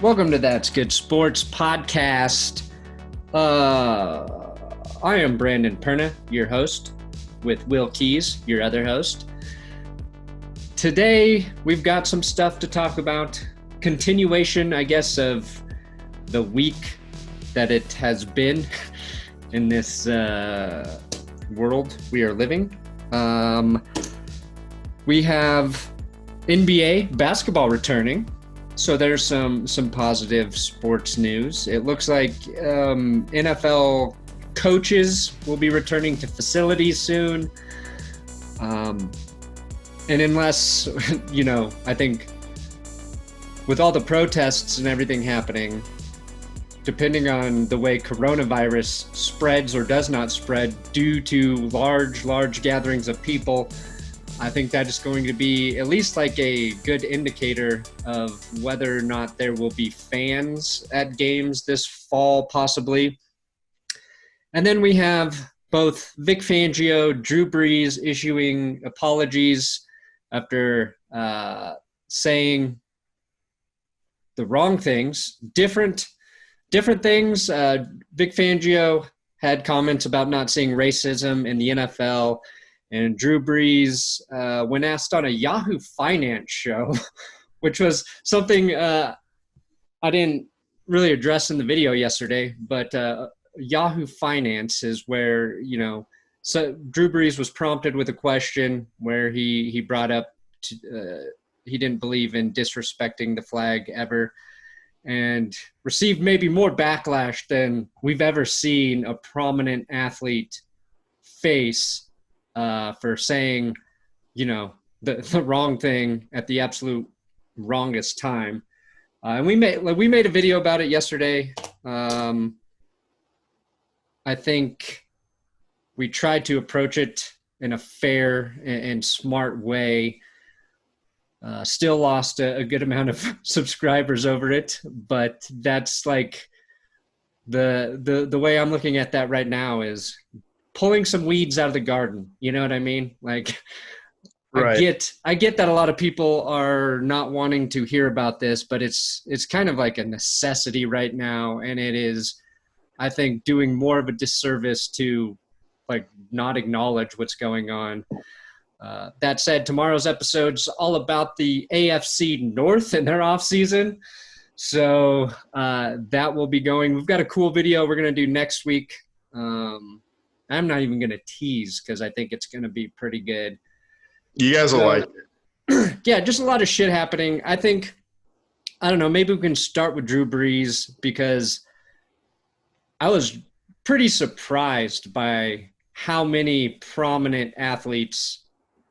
Welcome to That's Good Sports podcast. I am Brandon Perna, your host, with Will Keys, your other host. Today, we've got some stuff to talk about. Continuation, I guess, of the week that it has been in this world we are living. We have NBA basketball returning. So there's some positive sports news. It looks like NFL coaches will be returning to facilities soon. And unless, I think with all the protests and everything happening, depending on the way coronavirus spreads or does not spread due to large gatherings of people, I think that is going to be at least like a good indicator of whether or not there will be fans at games this fall, possibly. And then we have both Vic Fangio, Drew Brees issuing apologies after saying the wrong things, different things. Vic Fangio had comments about not seeing racism in the NFL. And Drew Brees, when asked on a Yahoo Finance show, which was something I didn't really address in the video yesterday, but Yahoo Finance is where, so Drew Brees was prompted with a question where he brought up he didn't believe in disrespecting the flag ever, and received maybe more backlash than we've ever seen a prominent athlete face for saying, the wrong thing at the absolute wrongest time. And we made a video about it yesterday. I think we tried to approach it in a fair and smart way. Still lost a good amount of subscribers over it, but that's like the way I'm looking at that right now is pulling some weeds out of the garden. You know what I mean? Like, right. I get that a lot of people are not wanting to hear about this, but it's kind of like a necessity right now. And it is, I think, doing more of a disservice to like not acknowledge what's going on. That said, tomorrow's episode's all about the AFC North and their off season. So that will be going. We've got a cool video we're going to do next week. I'm not even going to tease because I think it's going to be pretty good. You guys will like it. Yeah, just a lot of shit happening. I think, I don't know, maybe we can start with Drew Brees because I was pretty surprised by how many prominent athletes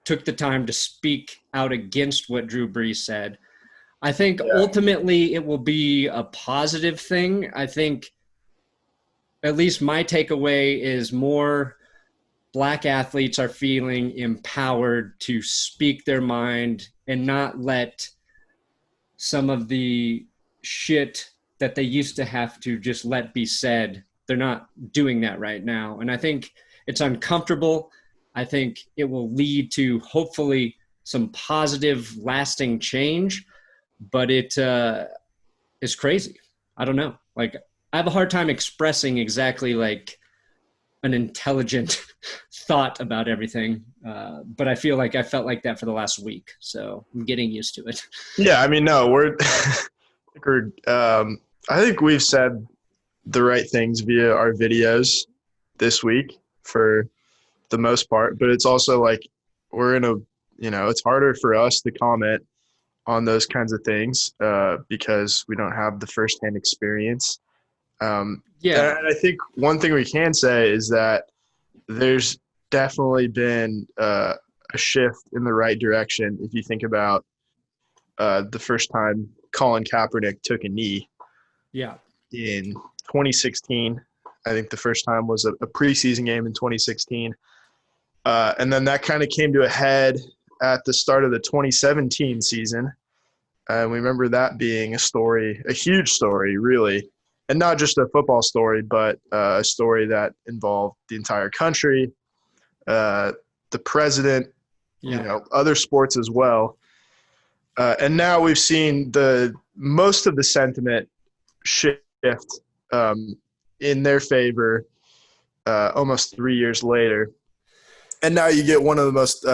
took the time to speak out against what Drew Brees said. I think ultimately it will be a positive thing. I think at least my takeaway is more Black athletes are feeling empowered to speak their mind and not let some of the shit that they used to have to just let be said. They're not doing that right now. And I think it's uncomfortable. I think it will lead to hopefully some positive, lasting change, but it is crazy. I don't know. Like, I have a hard time expressing exactly like an intelligent thought about everything. But I feel like I felt like that for the last week. So I'm getting used to it. Yeah. I mean, no, I think we've said the right things via our videos this week for the most part, but it's also like we're in it's harder for us to comment on those kinds of things because we don't have the firsthand experience. And I think one thing we can say is that there's definitely been a shift in the right direction. If you think about the first time Colin Kaepernick took a knee in 2016, I think the first time was a preseason game in 2016. And then that kind of came to a head at the start of the 2017 season. And we remember that being a huge story, really. And not just a football story, but a story that involved the entire country, the president, other sports as well. And now we've seen the most of the sentiment shift in their favor almost 3 years later. And now you get one of the most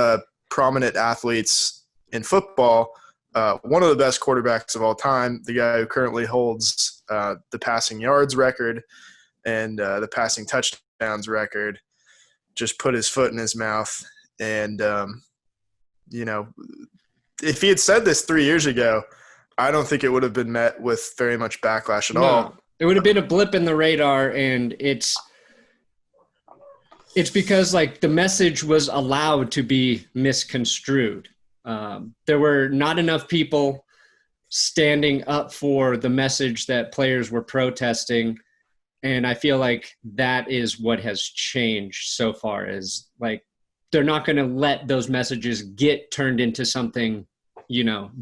prominent athletes in football, one of the best quarterbacks of all time, the guy who currently holds the passing yards record and the passing touchdowns record, just put his foot in his mouth. And, if he had said this 3 years ago, I don't think it would have been met with very much backlash at all. It would have been a blip in the radar, and it's because like the message was allowed to be misconstrued. There were not enough people standing up for the message that players were protesting. And I feel like that is what has changed so far, is like they're not going to let those messages get turned into something,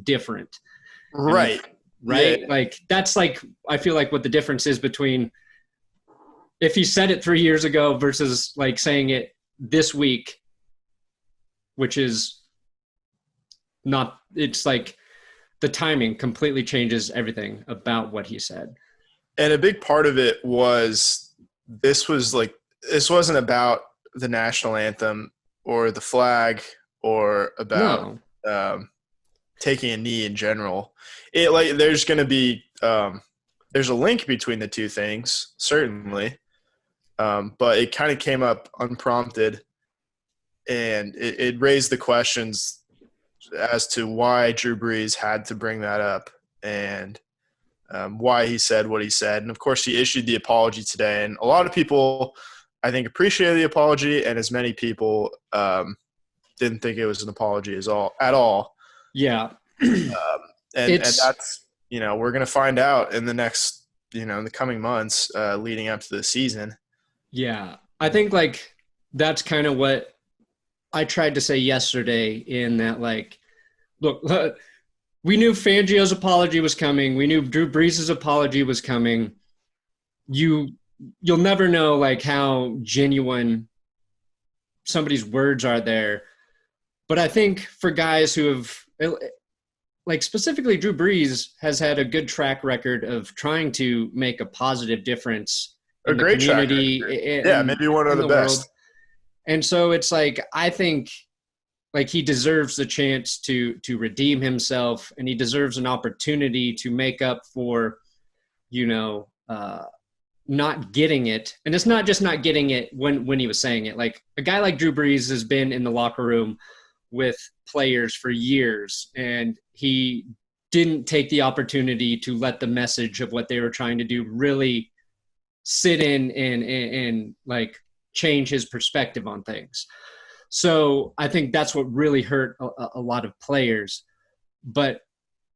different. Right. Right. Yeah. Like that's like, I feel like what the difference is between if he said it 3 years ago versus like saying it this week, which is not, it's like the timing completely changes everything about what he said. And a big part of it was this wasn't about the national anthem or the flag or about taking a knee in general. There's going to be there's a link between the two things, certainly, but it kind of came up unprompted, and it raised the questions as to why Drew Brees had to bring that up and why he said what he said. And, of course, he issued the apology today. And a lot of people, I think, appreciated the apology, and as many people didn't think it was an apology at all. Yeah. And that's, we're going to find out in the next, in the coming months leading up to the season. Yeah. I think, like, that's kind of what I tried to say yesterday in that, like, look, we knew Fangio's apology was coming. We knew Drew Brees' apology was coming. You'll never know, like, how genuine somebody's words are there. But I think for guys who have, like, specifically Drew Brees has had a good track record of trying to make a positive difference in the community. Maybe one of the best. World. And so it's like, I think, like, he deserves the chance to redeem himself, and he deserves an opportunity to make up for, not getting it. And it's not just not getting it when he was saying it. Like, a guy like Drew Brees has been in the locker room with players for years, and he didn't take the opportunity to let the message of what they were trying to do really sit in and like change his perspective on things. So I think that's what really hurt a lot of players. But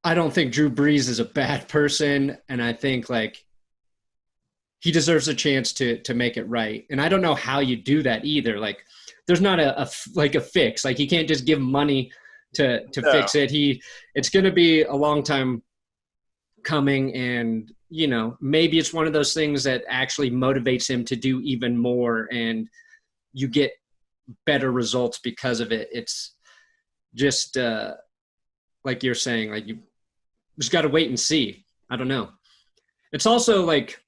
I don't think Drew Brees is a bad person, and I think, like, he deserves a chance to make it right. And I don't know how you do that either. Like, there's not a fix. Like, you can't just give money to fix it. It's going to be a long time coming, and maybe it's one of those things that actually motivates him to do even more, and you get better results because of it. It's just like you're saying, like, you just got to wait and see. I don't know. It's also like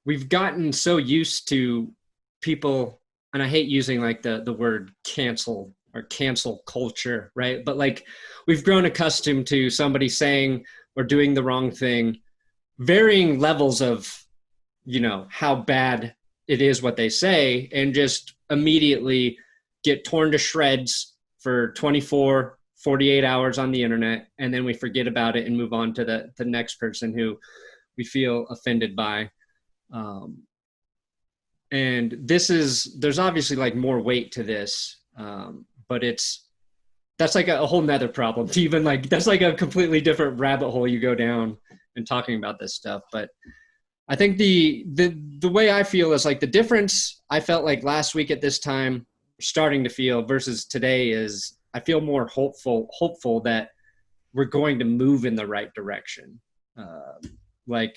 we've gotten so used to people, and I hate using like the word cancel or cancel culture, right? But like, we've grown accustomed to somebody saying or doing the wrong thing, varying levels of, how bad it is what they say, and just immediately get torn to shreds for 24, 48 hours on the internet. And then we forget about it and move on to the next person who we feel offended by. And there's obviously like more weight to this, but that's like a whole nother problem to even like, that's like a completely different rabbit hole you go down in talking about this stuff. But I think the way I feel is like the difference I felt like last week at this time, starting to feel, versus today, is I feel more hopeful that we're going to move in the right direction. Like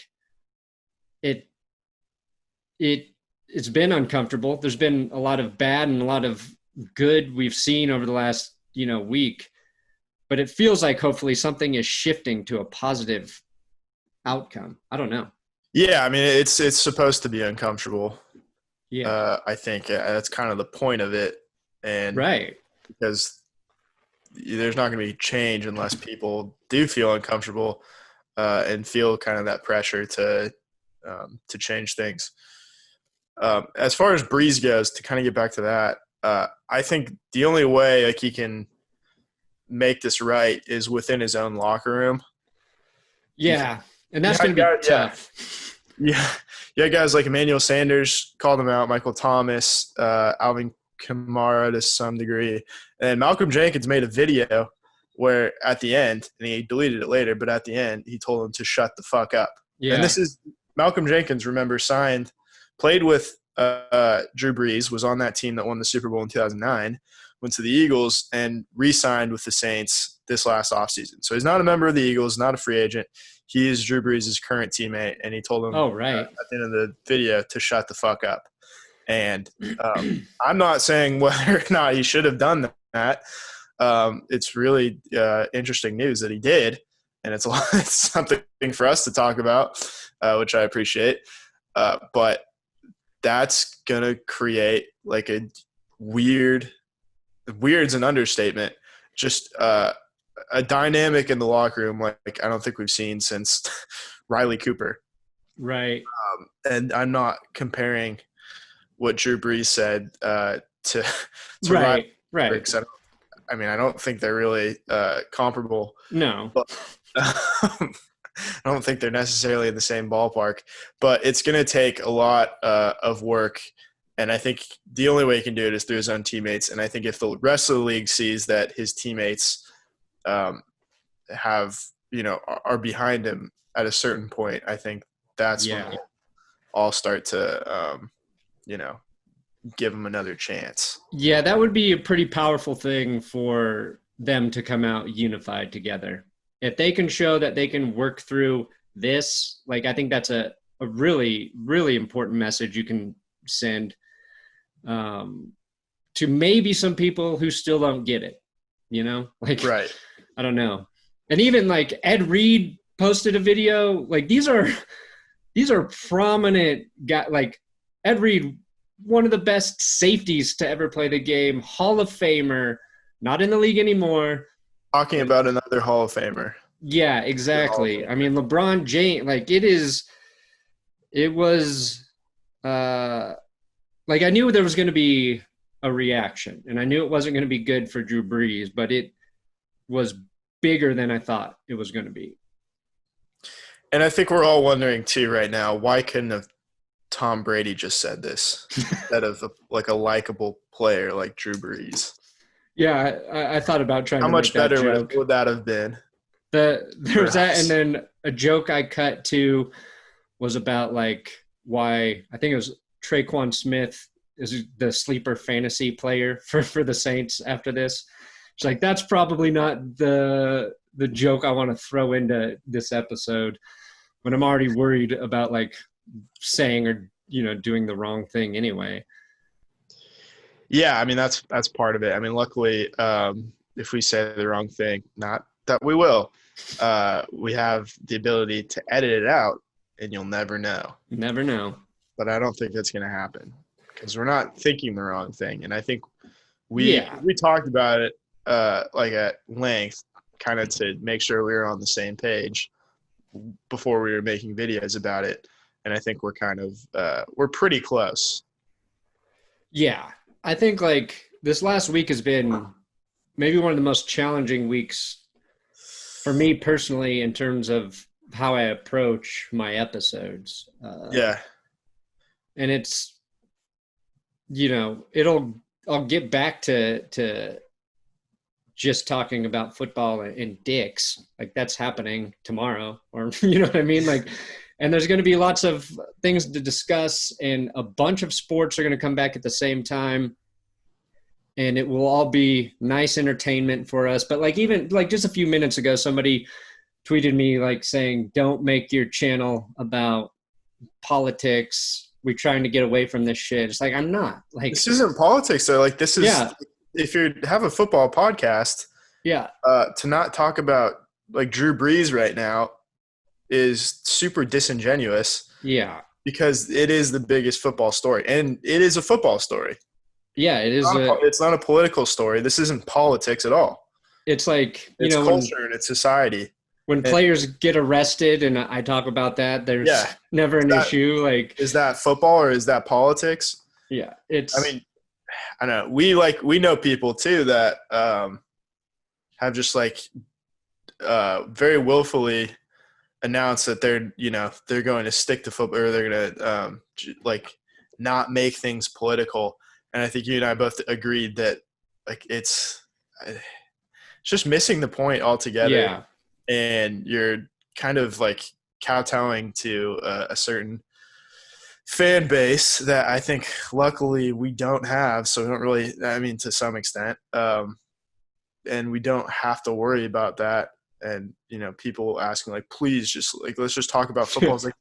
it's been uncomfortable. There's been a lot of bad and a lot of good we've seen over the last, week. but it feels like hopefully something is shifting to a positive outcome. I don't know. Yeah, I mean, it's supposed to be uncomfortable. Yeah. I think that's kind of the point of it, and Right. because there's not going to be change unless people do feel uncomfortable and feel kind of that pressure to change things. As far as Brees goes, to kind of get back to that, I think the only way like he can make this right is within his own locker room. Yeah. And that's going to be tough. Yeah, guys like Emmanuel Sanders called him out, Michael Thomas, Alvin Kamara to some degree, and Malcolm Jenkins made a video where at the end, and he deleted it later, but at the end he told him to shut the fuck up. Yeah. And this is Malcolm Jenkins. Remember, played with Drew Brees, was on that team that won the Super Bowl in 2009, went to the Eagles, and re-signed with the Saints this last offseason. So he's not a member of the Eagles, not a free agent. He is Drew Brees' current teammate, and he told him at the end of the video to shut the fuck up. And I'm not saying whether or not he should have done that. It's really interesting news that he did, and it's something for us to talk about, which I appreciate. But that's going to create like a weird's an understatement, just a dynamic in the locker room like I don't think we've seen since Riley Cooper. Right. And I'm not comparing what Drew Brees said to right. Riley. I mean, I don't think they're really comparable. No. But, I don't think they're necessarily in the same ballpark. But it's going to take a lot of work. And I think the only way he can do it is through his own teammates. And I think if the rest of the league sees that his teammates are behind him at a certain point, I think that's when we'll all start to, give him another chance. Yeah, that would be a pretty powerful thing for them to come out unified together. If they can show that they can work through this, like I think that's a really, really important message you can send to maybe some people who still don't get it, right. I don't know. And even like Ed Reed posted a video, like these are prominent guys, like Ed Reed, one of the best safeties to ever play the game, Hall of Famer, not in the league anymore. Talking about another Hall of Famer. Yeah, exactly. I mean, LeBron James, like like I knew there was going to be a reaction, and I knew it wasn't going to be good for Drew Brees, but it was bigger than I thought it was going to be. And I think we're all wondering too right now, why couldn't have Tom Brady just said this instead of a likable player like Drew Brees? Yeah, I thought about trying How to much make that better joke. would that have been? There was that, and then a joke I cut to was about like why I think it was Traquan Smith is the sleeper fantasy player for the Saints after this. It's like that's probably not the joke I want to throw into this episode when I'm already worried about like saying or doing the wrong thing anyway. Yeah, I mean that's part of it. I mean, luckily, if we say the wrong thing, not that we will, we have the ability to edit it out, and you'll never know. Never know. But I don't think that's going to happen because we're not thinking the wrong thing. And I think we talked about it like at length, kind of to make sure we were on the same page before we were making videos about it. And I think we're kind of we're pretty close. Yeah. I think like this last week has been maybe one of the most challenging weeks for me personally in terms of how I approach my episodes. And it's, I'll get back to just talking about football and dicks. Like that's happening tomorrow, or you know what I mean? Like, and there's going to be lots of things to discuss, and a bunch of sports are going to come back at the same time, and it will all be nice entertainment for us. But like, even like just a few minutes ago, somebody tweeted me like saying, don't make your channel about politics. We're trying to get away from this shit. It's like, I'm not. Like, this isn't politics though. Like this is if you have a football podcast, Yeah. To not talk about like Drew Brees right now is super disingenuous Yeah. because it is the biggest football story, and it is a football story. Yeah. It is It's not a political story. This isn't politics at all. it's like, It's culture and it's society. when And players get arrested and I talk about that, there's yeah, never an that issue. Like, is that football or is that politics? yeah, I mean, I know we know people too that have just like very willfully announced that they're going to stick to football, or they're going to like not make things political. And I think you and I both agreed that like it's just missing the point altogether. yeah. And you're kind of like kowtowing to a certain fan base that I think luckily we don't have. So we don't really, I mean, to some extent, and we don't have to worry about that. And, people asking like, please just like, let's just talk about football. It's like,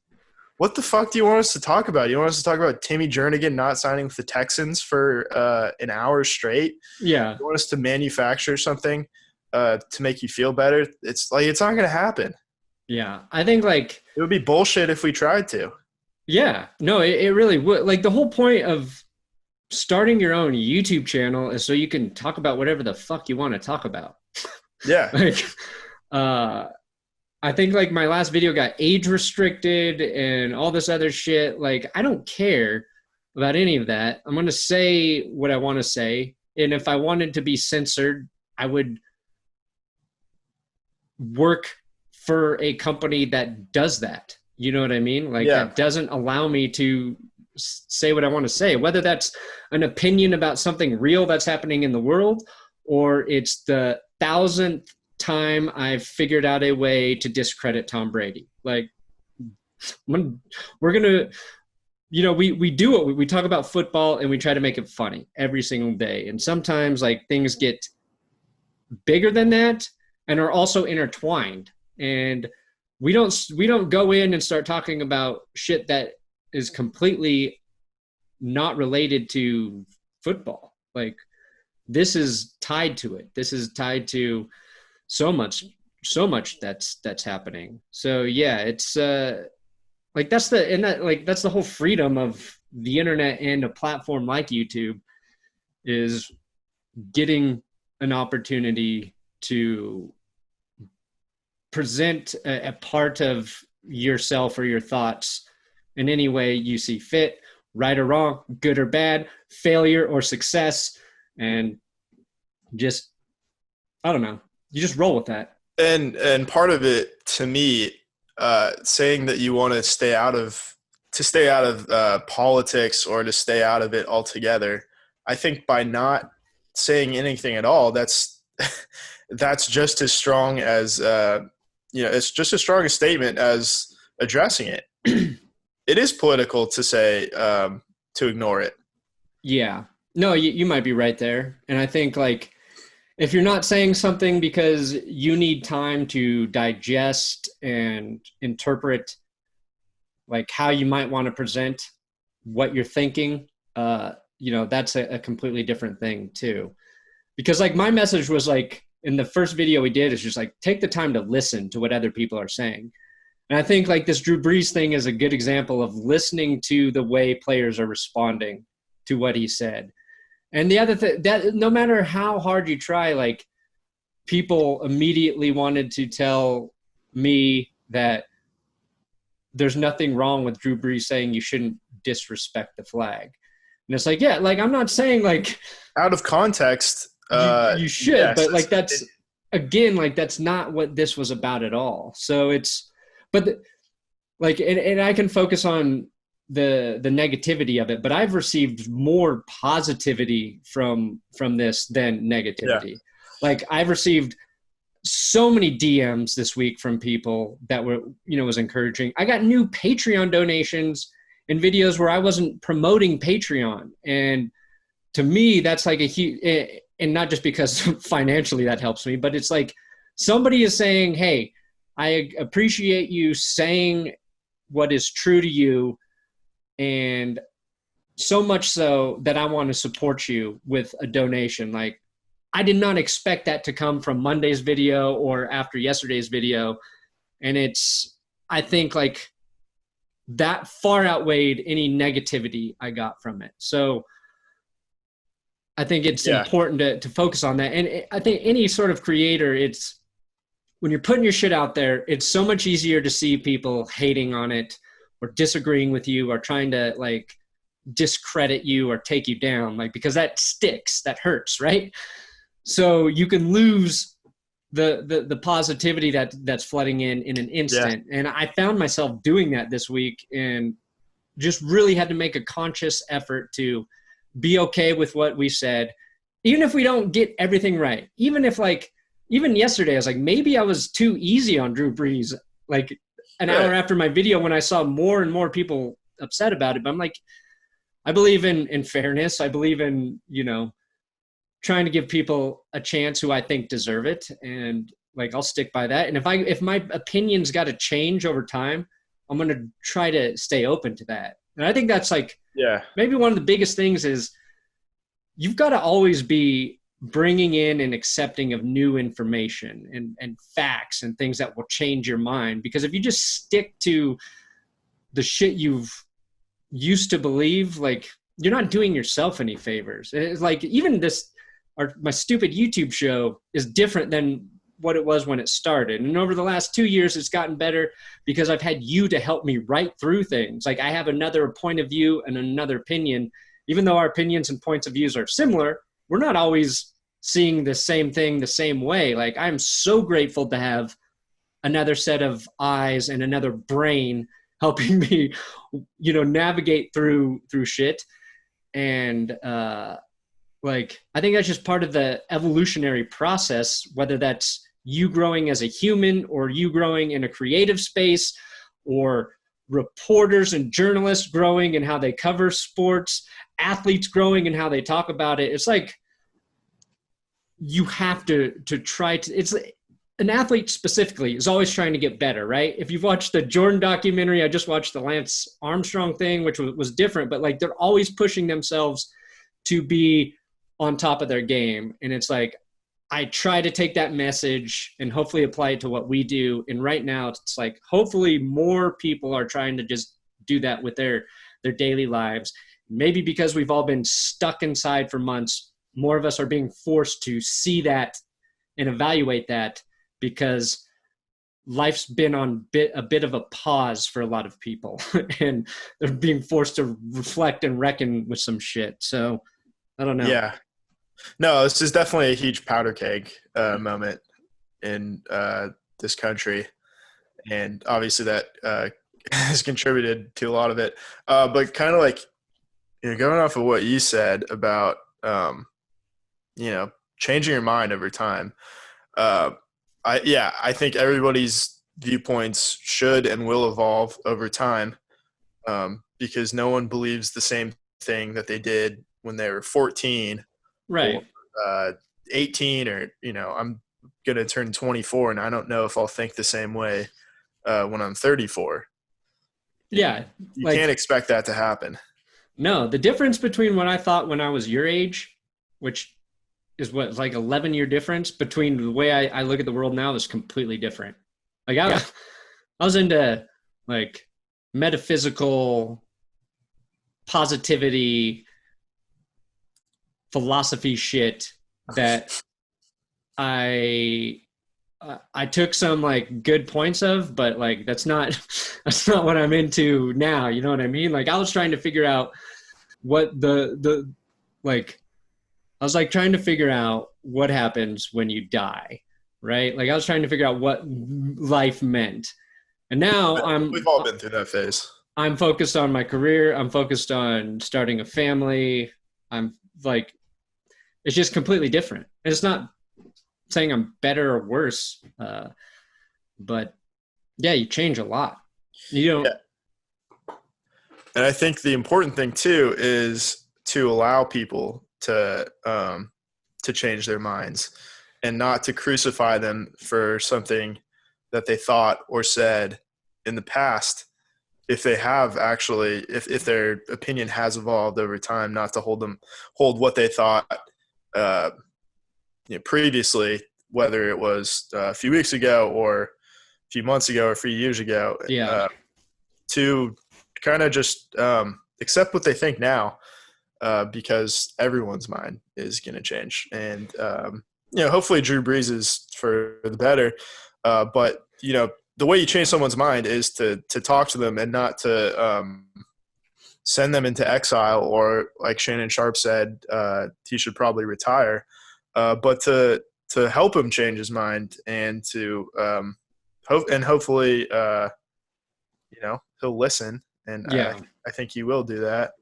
what the fuck do you want us to talk about? You want us to talk about Timmy Jernigan not signing with the Texans for an hour straight? Yeah. You want us to manufacture something to make you feel better? It's like, it's not going to happen. Yeah. I think like, It would be bullshit if we tried to. yeah, no, it really would. Like the whole point of starting your own YouTube channel is so you can talk about whatever the fuck you want to talk about. Yeah. Like, I think like my last video got age restricted and all this other shit. Like, I don't care about any of that. I'm going to say what I want to say. And if I wanted to be censored, I would work for a company that does that. You know what I mean? Like, Yeah. that doesn't allow me to say what I want to say, whether that's an opinion about something real that's happening in the world, or it's the 1,000th time I've figured out a way to discredit Tom Brady. Like, we're going to, we do what we talk about football and we try to make it funny every single day. And sometimes like things get bigger than that and are also intertwined. And we don't go in and start talking about shit that is completely not related to football. Like, this is tied to it. This is tied to so much that's happening. So yeah, it's like that's the whole freedom of the internet and a platform like YouTube is getting an opportunity to present a part of yourself or your thoughts in any way you see fit, right or wrong, good or bad, failure or success, and just, I don't know, you just roll with that. And part of it, to me, saying that you want to stay out of politics or to stay out of it altogether, I think by not saying anything at all, that's just as strong as it's just as strong a statement as addressing it. It is political to say to ignore it. Yeah, no, you might be right there, and I think like, if you're not saying something because you need time to digest and interpret like how you might want to present what you're thinking, that's a completely different thing too. Because like my message was like, in the first video we did, is just like, take the time to listen to what other people are saying. And I think like this Drew Brees thing is a good example of listening to the way players are responding to what he said. And the other thing, that no matter how hard you try, like, people immediately wanted to tell me that there's nothing wrong with Drew Brees saying you shouldn't disrespect the flag. And it's like, yeah, like, I'm not saying like out of context, you should, yes, but like that's again, like that's not what this was about at all. So it's, but like, and I can focus on the negativity of it, but I've received more positivity from this than negativity. Yeah. Like, I've received so many DMs this week from people that were, was encouraging. I got new Patreon donations and videos where I wasn't promoting Patreon. And to me, that's like a huge, and not just because financially that helps me, but it's like somebody is saying, hey, I appreciate you saying what is true to you, and so much so that I want to support you with a donation. Like, I did not expect that to come from Monday's video or after yesterday's video. And I think like that far outweighed any negativity I got from it. So I think it's important to focus on that. And I think any sort of creator, it's when you're putting your shit out there, it's so much easier to see people hating on it or disagreeing with you or trying to like discredit you or take you down, like, because that sticks, that hurts, right? So you can lose the positivity that's flooding in an instant. And I found myself doing that this week and just really had to make a conscious effort to be okay with what we said, even if we don't get everything right. Even yesterday, I was like, maybe I was too easy on Drew Brees, like an hour after my video when I saw more and more people upset about it. But I'm like, I believe in fairness. I believe in, trying to give people a chance who I think deserve it. And like, I'll stick by that. And if my opinion's got to change over time, I'm going to try to stay open to that. And I think that's like, maybe one of the biggest things is you've got to always be bringing in and accepting of new information and facts and things that will change your mind. Because if you just stick to the shit you've used to believe, like, you're not doing yourself any favors. It's like, even my stupid YouTube show is different than what it was when it started. And over the last 2 years, it's gotten better because I've had you to help me right through things. Like, I have another point of view and another opinion. Even though our opinions and points of views are similar, we're not always seeing the same thing the same way. Like, I'm so grateful to have another set of eyes and another brain helping me, navigate through shit. And, like, I think that's just part of the evolutionary process, whether that's you growing as a human or you growing in a creative space or reporters and journalists growing in how they cover sports, athletes growing in how they talk about it. It's like you have to try to – it's an athlete specifically is always trying to get better, right? If you've watched the Jordan documentary, I just watched the Lance Armstrong thing, which was different, but like they're always pushing themselves to be – on top of their game. And it's like, I try to take that message and hopefully apply it to what we do. And right now it's like, hopefully more people are trying to just do that with their daily lives. Maybe because we've all been stuck inside for months, more of us are being forced to see that and evaluate that, because life's been on a bit of a pause for a lot of people and they're being forced to reflect and reckon with some shit. So I don't know. Yeah. No, this is definitely a huge powder keg moment in this country. And obviously that has contributed to a lot of it. But kind of like, going off of what you said about, changing your mind over time. I think everybody's viewpoints should and will evolve over time, because no one believes the same thing that they did when they were 14, right, or 18, or I'm gonna turn 24, and I don't know if I'll think the same way when I'm 34. Yeah, you can't expect that to happen. No, the difference between what I thought when I was your age, which is what, like 11-year difference between the way I look at the world now, is completely different. Like I was into like metaphysical positivity philosophy shit that I took some like good points of, but like that's not what I'm into now. You know what I mean? Like I was trying to figure out what I was like trying to figure out what happens when you die, right? Like I was trying to figure out what life meant. And now we've all been through that phase. I'm focused on my career. I'm focused on starting a family. I'm like, it's just completely different. And it's not saying I'm better or worse, but yeah, you change a lot. You don't. Yeah. And I think the important thing too is to allow people to change their minds and not to crucify them for something that they thought or said in the past. If they have actually, if their opinion has evolved over time, not to hold what they thought previously, whether it was a few weeks ago or a few months ago or a few years ago, Yeah. To kind of just accept what they think now, because everyone's mind is going to change. And, hopefully Drew Brees is for the better. But, the way you change someone's mind is to talk to them and not to send them into exile, or like Shannon Sharp said, he should probably retire. But to help him change his mind and to hopefully, he'll listen. And Yeah. I think he will do that.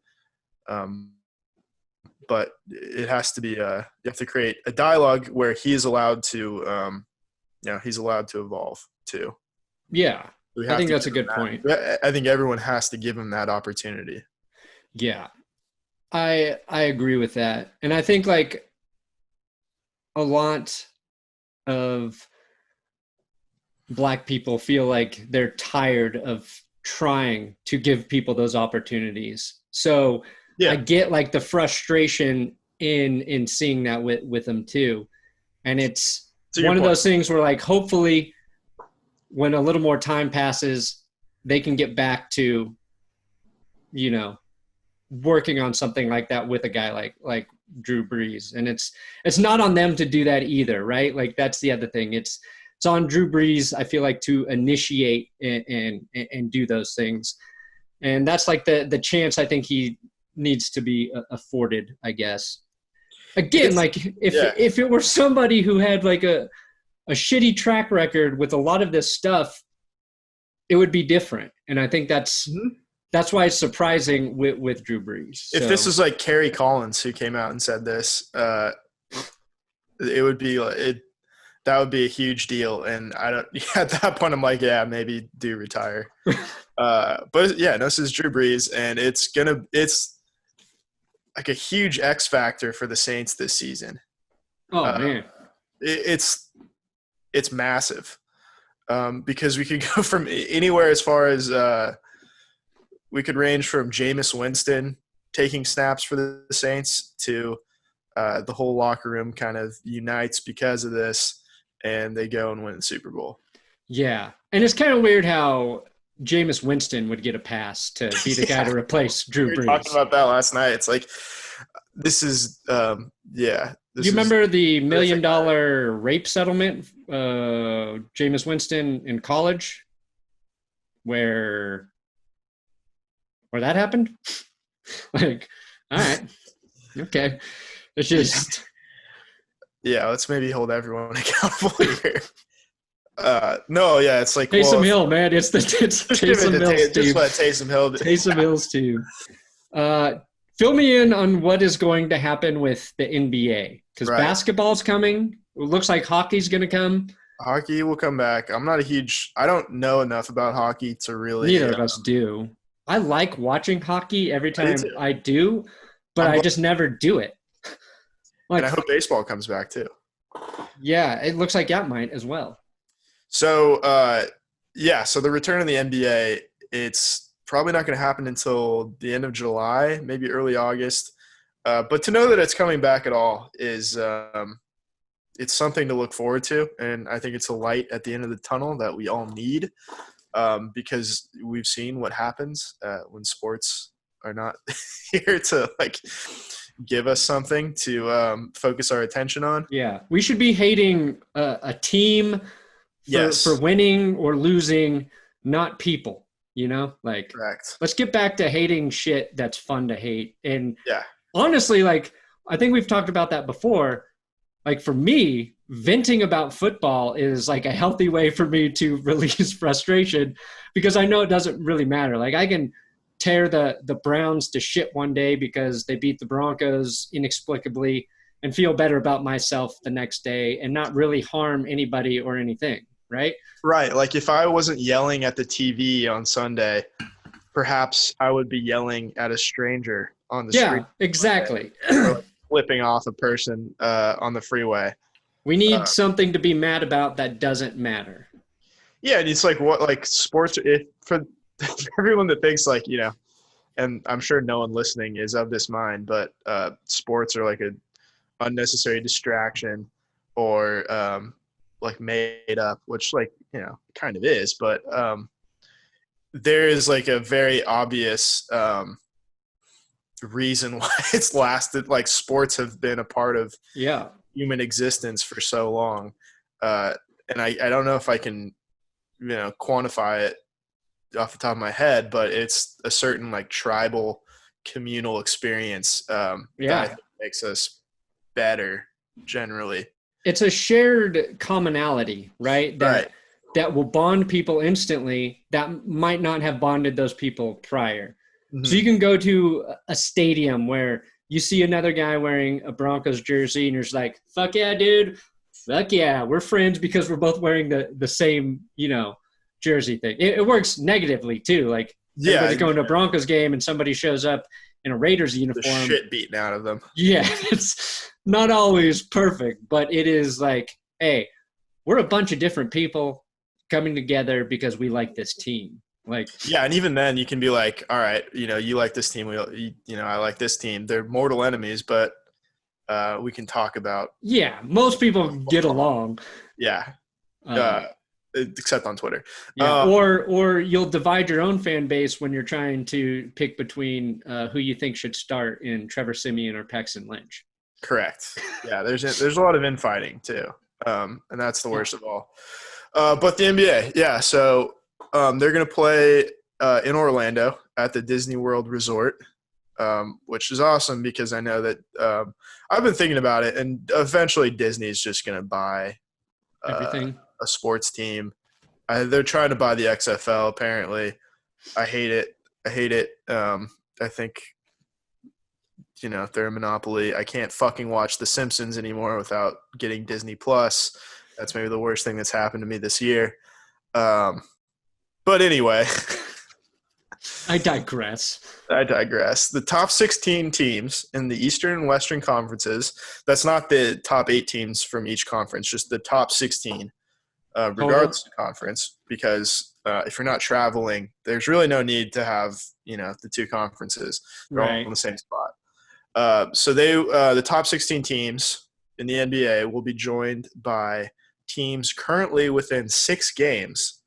But it has to be you have to create a dialogue where he's allowed to he's allowed to evolve too. Yeah. We I have think to that's a give him good point. I think everyone has to give him that opportunity. Yeah. I agree with that. And I think like a lot of Black people feel like they're tired of trying to give people those opportunities. So I Yeah. get like the frustration in seeing that with them too. And it's one of point. those things where like hopefully when a little more time passes, they can get back to, working on something like that with a guy like Drew Brees. And it's not on them to do that either, right? Like that's the other thing. It's on Drew Brees, I feel like, to initiate and do those things. And that's like the chance I think he needs to be afforded, I guess. Again, like if it were somebody who had like a shitty track record with a lot of this stuff, it would be different. And I think that's why it's surprising with Drew Brees. If this was like Kerry Collins who came out and said this, it would be that would be a huge deal. And at that point, I'm like, yeah, maybe do retire. But yeah, no, this is Drew Brees, and it's like a huge X factor for the Saints this season. Oh man, it's massive, because we could go from anywhere as far as we could range from Jameis Winston taking snaps for the Saints to the whole locker room kind of unites because of this, and they go and win the Super Bowl. Yeah, and it's kind of weird how Jameis Winston would get a pass to be the guy to replace Drew Brees. We were talking about that last night. It's like this is you remember the $1 million rape settlement, Jameis Winston in college, where that happened? Like, all right, okay, it's just let's maybe hold everyone accountable here. No, yeah, it's like Taysom Hill, man. It's Taysom Hill's team. Just let Taysom Hill do. Taysom Hill's team. Fill me in on what is going to happen with the NBA, because basketball's coming. It looks like hockey's going to come. Hockey will come back. I don't know enough about hockey to really. Neither of us do. I like watching hockey every time I do, but I just never do it. And I hope baseball comes back too. Yeah, it looks like that might as well. So, so the return of the NBA, it's probably not going to happen until the end of July, maybe early August. But to know that it's coming back at all is it's something to look forward to. And I think it's a light at the end of the tunnel that we all need, because we've seen what happens when sports are not here to like give us something to focus our attention on. Yeah, we should be hating a team for winning or losing, not people, like correct. Let's get back to hating shit that's fun to hate. And honestly, like, I think we've talked about that before. Like for me, venting about football is like a healthy way for me to release frustration, because I know it doesn't really matter. Like I can tear the Browns to shit one day because they beat the Broncos inexplicably and feel better about myself the next day and not really harm anybody or anything. Right? Right. Like if I wasn't yelling at the TV on Sunday, perhaps I would be yelling at a stranger on the street. Yeah, exactly. Or like flipping off a person on the freeway. We need something to be mad about that doesn't matter. Yeah, and it's like sports, for everyone that thinks like, and I'm sure no one listening is of this mind, but sports are like an unnecessary distraction. or like made up, which like kind of is, but there is like a very obvious reason why it's lasted. Like sports have been a part of Yeah. human existence for so long, and I don't know if I can quantify it off the top of my head, but it's a certain like tribal communal experience that I think makes us better generally. It's a shared commonality, right? Right. That will bond people instantly that might not have bonded those people prior. So Mm-hmm. you can go to a stadium where you see another guy wearing a Broncos jersey and you're just like, fuck yeah, dude. Fuck yeah. We're friends because we're both wearing the same, jersey thing. It works negatively too. Like everybody's going to a Broncos game and somebody shows up in a Raiders uniform. The shit beaten out of them. Yeah, it's not always perfect, but it is like, hey, we're a bunch of different people coming together because we like this team. Like, yeah, and even then you can be like, all right, you like this team, I like this team. They're mortal enemies, but we can talk about. Yeah, most people get along. Yeah, except on Twitter. Yeah, or you'll divide your own fan base when you're trying to pick between who you think should start in Trevor Siemian or Paxton Lynch. Correct. Yeah, there's a lot of infighting too, and that's the worst of all. But the NBA, yeah. So they're going to play in Orlando at the Disney World Resort, which is awesome because I know that I've been thinking about it, and eventually Disney is just going to buy everything. A sports team. They're trying to buy the XFL. Apparently, I hate it. I think they're a monopoly. I can't fucking watch The Simpsons anymore without getting Disney Plus. That's maybe the worst thing that's happened to me this year. But anyway, I digress. The top 16 teams in the Eastern and Western conferences. That's not the top 8 teams from each conference, just the top 16. Regardless of conference, because if you're not traveling, there's really no need to have the two conferences. They're all in the same spot. So the top 16 teams in the NBA will be joined by teams currently within 6 games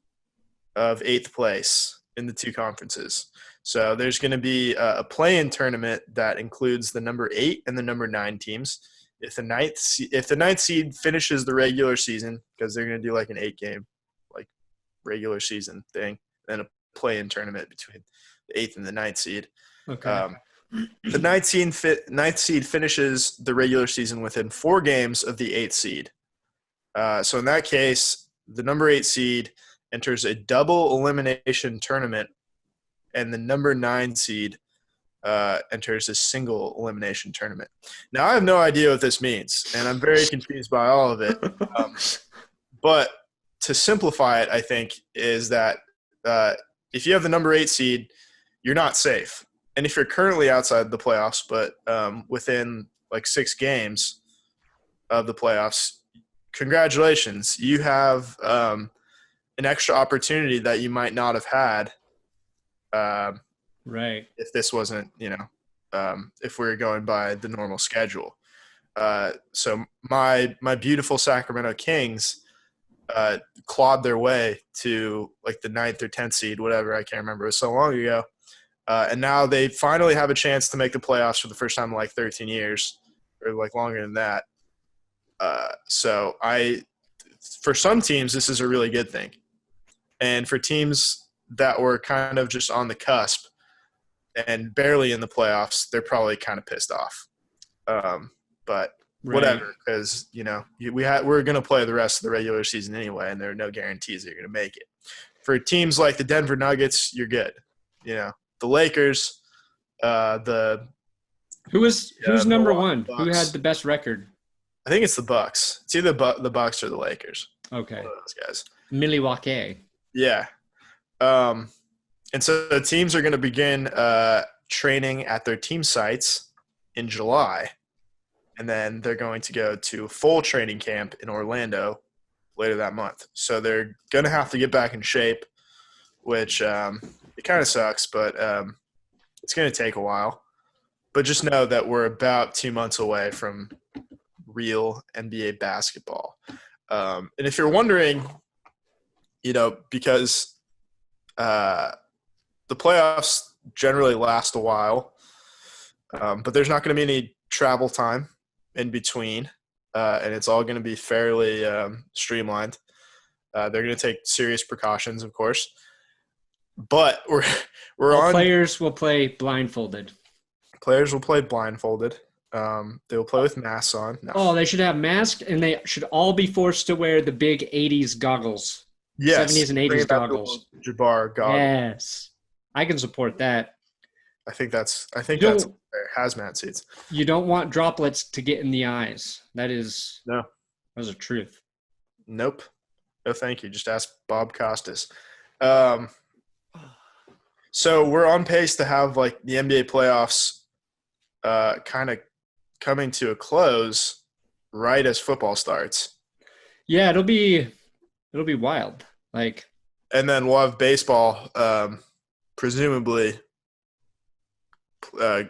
of 8th place in the two conferences. So there's going to be a play-in tournament that includes the number 8 and the number 9 teams. If the ninth seed finishes the regular season, because they're going to do like an 8-game like regular season thing, then a play-in tournament between the 8th and the 9th seed. Okay. The ninth seed finishes the regular season within 4 games of the 8th seed. So in that case, the number 8 seed enters a double elimination tournament, and the number 9 seed enters a single elimination tournament. Now, I have no idea what this means, and I'm very confused by all of it. But to simplify it, I think, is that if you have the number 8 seed, you're not safe. And if you're currently outside the playoffs, but within like 6 games of the playoffs, congratulations. You have an extra opportunity that you might not have had. Right. If this wasn't, if we were going by the normal schedule. So my beautiful Sacramento Kings clawed their way to like the 9th or 10th seed, whatever. I can't remember. It was so long ago. And now they finally have a chance to make the playoffs for the first time in like 13 years or like longer than that. So for some teams, this is a really good thing. And for teams that were kind of just on the cusp and barely in the playoffs, they're probably kind of pissed off. But whatever, because we're going to play the rest of the regular season anyway, and there are no guarantees that you're going to make it. For teams like the Denver Nuggets, you're good. The Lakers, who's number 1? Bucks. Who had the best record? I think it's the Bucks. It's either the Bucks or the Lakers. Okay, one of those guys. Milwaukee. Yeah. And so the teams are going to begin training at their team sites in July, and then they're going to go to full training camp in Orlando later that month. So they're going to have to get back in shape, which it kind of sucks, but it's going to take a while. But just know that we're about 2 months away from real NBA basketball. And if you're wondering, because the playoffs generally last a while, but there's not going to be any travel time in between, and it's all going to be fairly streamlined. They're going to take serious precautions, of course, but Players will play blindfolded. Players will play blindfolded. They will play with masks on. No. Oh, they should have masks, and they should all be forced to wear the big 80s goggles. Yes. 70s and 80s goggles. Jabbar goggles. Yes. I can support that. I think that's hazmat suits. You don't want droplets to get in the eyes. That's a truth. Nope. No, thank you. Just ask Bob Costas. So we're on pace to have like the NBA playoffs kind of coming to a close right as football starts. Yeah, it'll be wild. And then we'll have baseball, presumably. I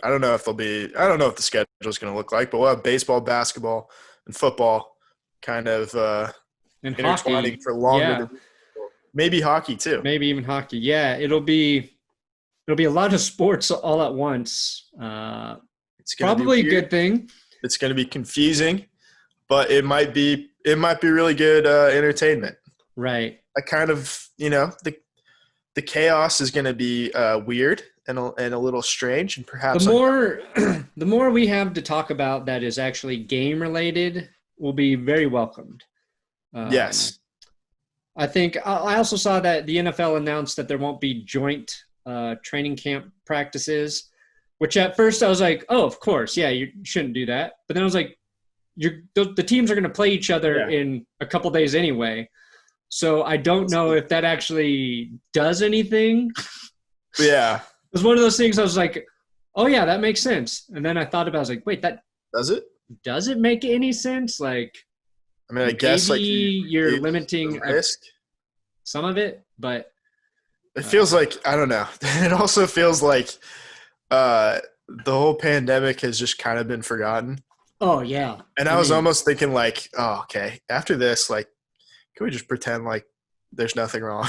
don't know if the schedule is going to look like, but we'll have baseball, basketball, and football kind of and intertwining hockey for longer. Yeah. Maybe hockey too. Maybe even hockey. Yeah, it'll be a lot of sports all at once. It's probably a good thing. It's going to be confusing, but it might be really good entertainment. Right. I kind of, the chaos is going to be weird and a little strange, and perhaps the more we have to talk about that is actually game related will be very welcomed. Yes. I think I also saw that the NFL announced that there won't be joint training camp practices, which at first I was like, oh, of course. Yeah, you shouldn't do that. But then I was like, the teams are going to play each other in a couple days anyway. So I don't know if that actually does anything. Yeah. It was one of those things I was like, oh, yeah, that makes sense. And then I thought about it. I was like, wait, that does it? Does it make any sense? I guess you're limiting risk. Some of it, but it feels like, I don't know. It also feels like the whole pandemic has just kind of been forgotten. Oh yeah. And I was almost thinking oh, okay, after this, can we just pretend like there's nothing wrong?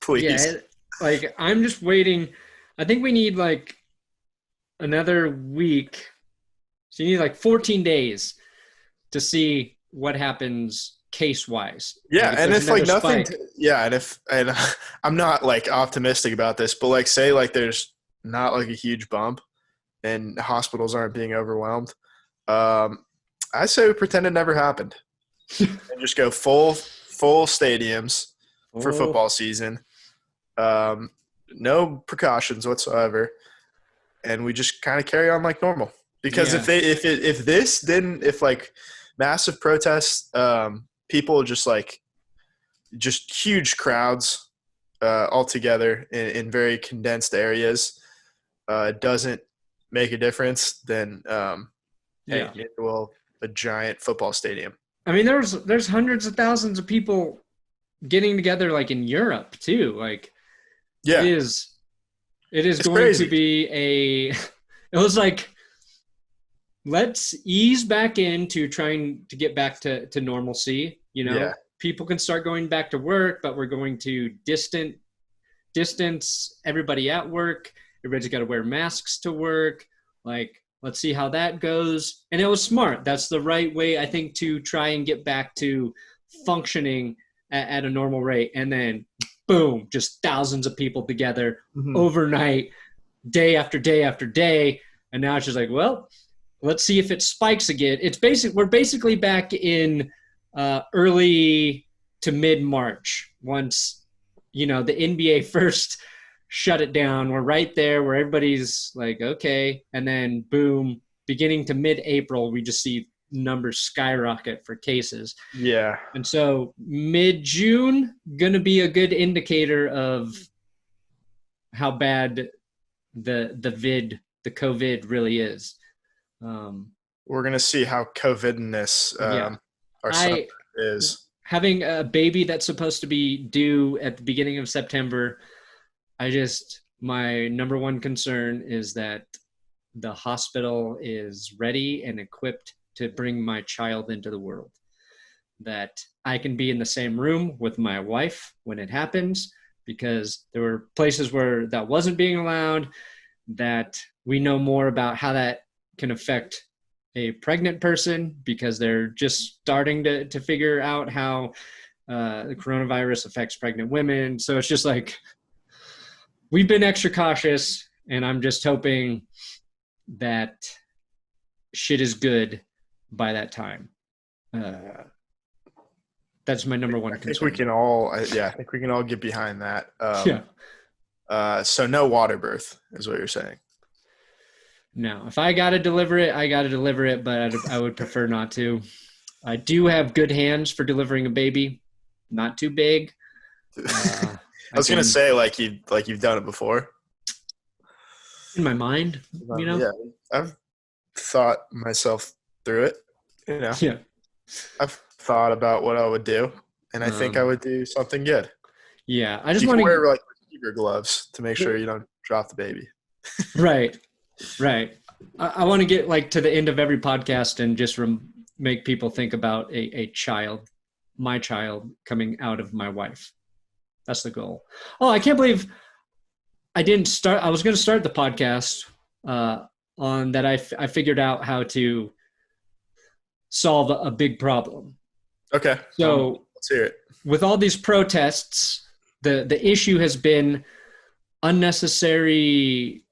Please. Yeah, I'm just waiting. I think we need another week. So you need 14 days to see what happens case-wise. Yeah, and if nothing and I'm not optimistic about this, but say there's not a huge bump and hospitals aren't being overwhelmed, I say we pretend it never happened and just go full stadiums for football season. No precautions whatsoever, and we just kind of carry on like normal. Because if massive protests, people just huge crowds all together in very condensed areas doesn't make a difference, then a giant football stadium. I mean, there's hundreds of thousands of people getting together in Europe too. It is going crazy. To be it was let's ease back into trying to get back to normalcy. People can start going back to work, but we're going to distance everybody at work. Everybody's got to wear masks to work. Let's see how that goes. And it was smart. That's the right way, I think, to try and get back to functioning at a normal rate. And then, boom, just thousands of people together overnight, day after day after day. And now it's just well, let's see if it spikes again. We're basically back in early to mid-March once, the NBA first shut it down. We're right there where everybody's okay. And then boom, beginning to mid-April, we just see numbers skyrocket for cases. Yeah. And so mid-June, going to be a good indicator of how bad the COVID really is. We're going to see how COVID-ness our son is. Having a baby that's supposed to be due at the beginning of September, my number one concern is that the hospital is ready and equipped to bring my child into the world. That I can be in the same room with my wife when it happens, because there were places where that wasn't being allowed, that we know more about how that can affect a pregnant person because they're just starting to figure out how the coronavirus affects pregnant women. So it's just like, we've been extra cautious, and I'm just hoping that shit is good by that time. That's my number one concern. I think we can all get behind that. So no water birth is what you're saying. No, if I got to deliver it, I got to deliver it, but I would prefer not to. I do have good hands for delivering a baby, not too big. I was going to say like you've done it before. In my mind, Yeah, I've thought myself through it. Yeah. I've thought about what I would do, and I think I would do something good. Yeah, I just want to wear like receiver gloves to make sure you don't drop the baby. Right. I want to get like to the end of every podcast and just make people think about a child, my child coming out of my wife. That's the goal. Oh, I can't believe I didn't start. I was going to start the podcast on that. I figured out how to solve a big problem. Okay. So let's hear it. With all these protests, the issue has been unnecessary,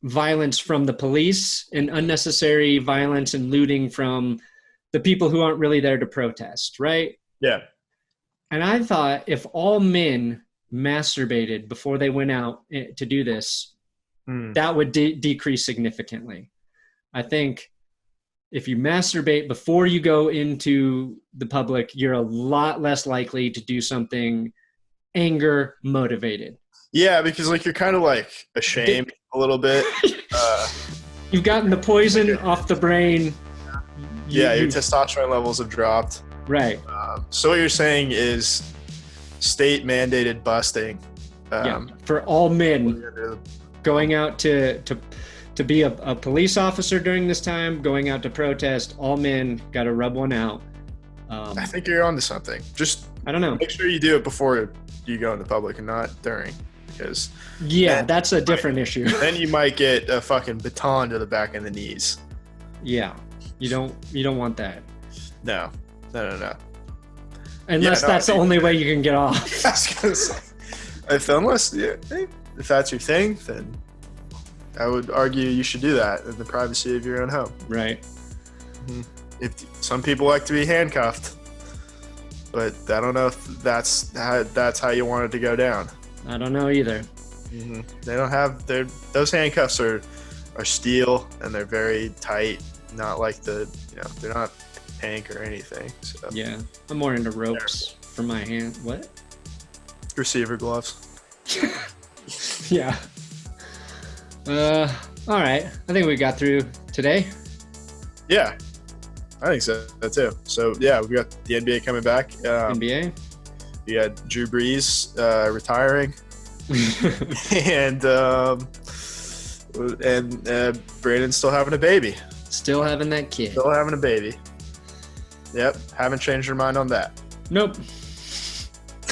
violence from the police and unnecessary violence and looting from the people who aren't really there to protest, right? Yeah. And I thought if all men masturbated before they went out to do this, that would decrease significantly. I think if you masturbate before you go into the public, you're a lot less likely to do something anger motivated. Yeah, because like you're kind of like ashamed a little bit. You've gotten the poison off the brain. Your testosterone levels have dropped. Right. So what you're saying is state mandated busting. For all men going out to be a police officer during this time, going out to protest, all men got to rub one out. I think you're onto something. Just I don't know. Make sure you do it before you go into public and not during, because that's a different issue. Then you might get a fucking baton to the back of the knees. Yeah, you don't want that. No. Unless that's the only way you can get off. I was gonna say, if that's your thing, then I would argue you should do that in the privacy of your own home. Right. Mm-hmm. If some people like to be handcuffed, but I don't know if that's how you want it to go down. I don't know either. Mm-hmm. They don't have those handcuffs are steel and they're very tight. Not like they're not pink or anything. So yeah, I'm more into ropes for my hand. What? Receiver gloves. Yeah. All right. I think we got through today. Yeah, I think so too. So yeah, we got the NBA coming back. NBA. We got Drew Brees retiring, and Brandon's still having a baby. Still having that kid. Still having a baby. Yep, haven't changed your mind on that. Nope.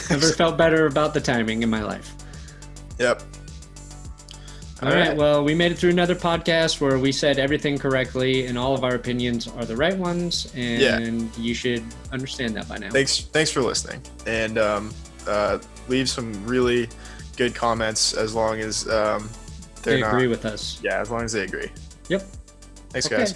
Never felt better about the timing in my life. Yep. All right. Well, we made it through another podcast where we said everything correctly and all of our opinions are the right ones, and you should understand that by now. Thanks for listening, and leave some really good comments as long as they agree with us. Yeah, as long as they agree. Yep. Thanks, guys.